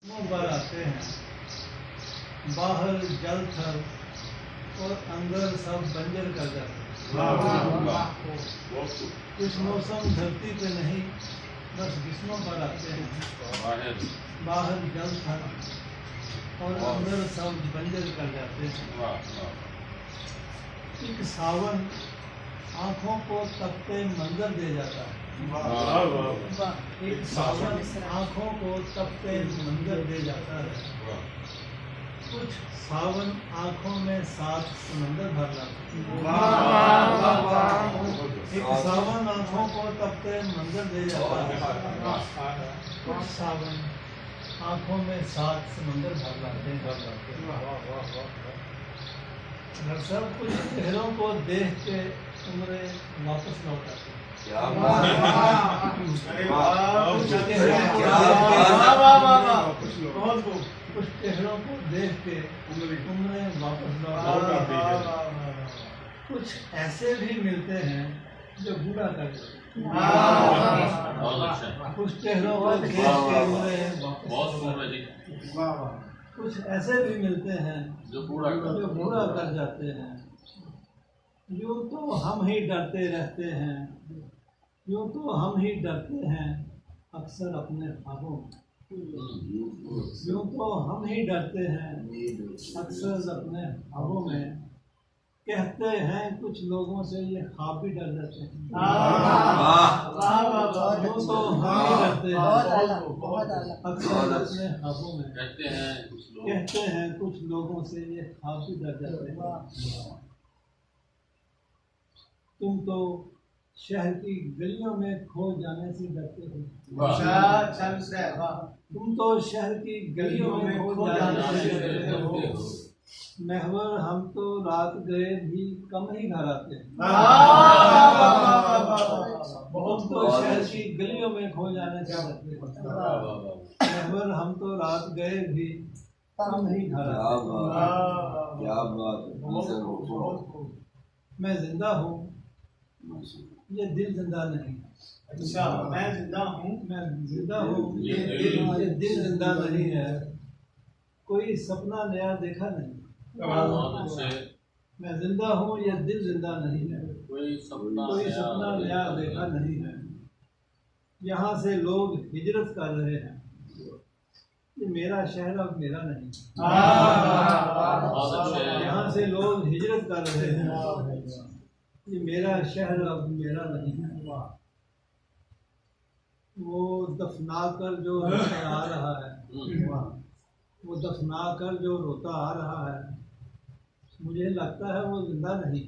बार आते हैं, बाहर जल थल और अंदर सब बंजर कर जाते हैं। कुछ मौसम धरती पे नहीं, बस ग्रीष्मों पर आते हैं, बाहर जल थल और अंदर सब बंजर कर जाते हैं। एक सावन आँखों को तपते मंजर दे जाता है। एक सावन आँखों को तपते मंजर दे जाता है। कुछ सावन आँखों में सात समंदर भर लाता है। एक सावन आँखों को तपते मंजर दे जाता है। कुछ सावन आँखों में सात समंदर भर लाते हैं। सब कुछ चेहरों को देख के उम्रें वापस लौट आती हैं। कुछ चेहरों को देख के उम्रें वापस लौट आती हैं। कुछ ऐसे भी मिलते हैं जो बूढ़ा कर देते हैं। कुछ चेहरों को देख के उम्रें वापस, कुछ ऐसे भी मिलते हैं जो बूढ़ा कर जाते हैं। यूँ तो हम ही डरते रहते हैं, यूँ तो हम ही डरते हैं अक्सर अपने ख्वाबों में। यूँ तो हम ही डरते हैं अक्सर अपने ख्वाबों में। कहते हैं कुछ लोगों से ये ख्वाब भी डर जाते हैं। यूँ तो हम ही डरते हैं अक्सर अपने ख्वाबों में। कहते हैं कुछ लोगों से ये ख्वाब भी डर जाते हैं। तुम तो शहर की गलियों में खो जाने से डरते हो। तुम तो शहर की गलियों में खो जाने से डरते हो। महवर हम तो रात गए भी कम ही घर आते हैं। तुम तो शहर की गलियों में खो जाने से डरते हो। महवर हम तो रात गए भी कम ही घर आते हैं। मैं जिंदा हूँ, ये दिल जिंदा नहीं। अच्छा, मैं जिंदा हूँ, ये दिल जिंदा नहीं है। कोई सपना नया देखा नहीं। मैं जिंदा हूँ, ये दिल जिंदा नहीं है। कोई सपना नया देखा नहीं है। यहाँ से लोग हिजरत कर रहे हैं। ये मेरा शहर अब मेरा नहीं। यहाँ से लोग हिजरत कर रहे हैं। ये मेरा शहर अब मेरा नहीं है। वो दफना कर जो रोता आ रहा है, वो दफना कर जो रोता आ रहा है, मुझे लगता है वो जिंदा नहीं।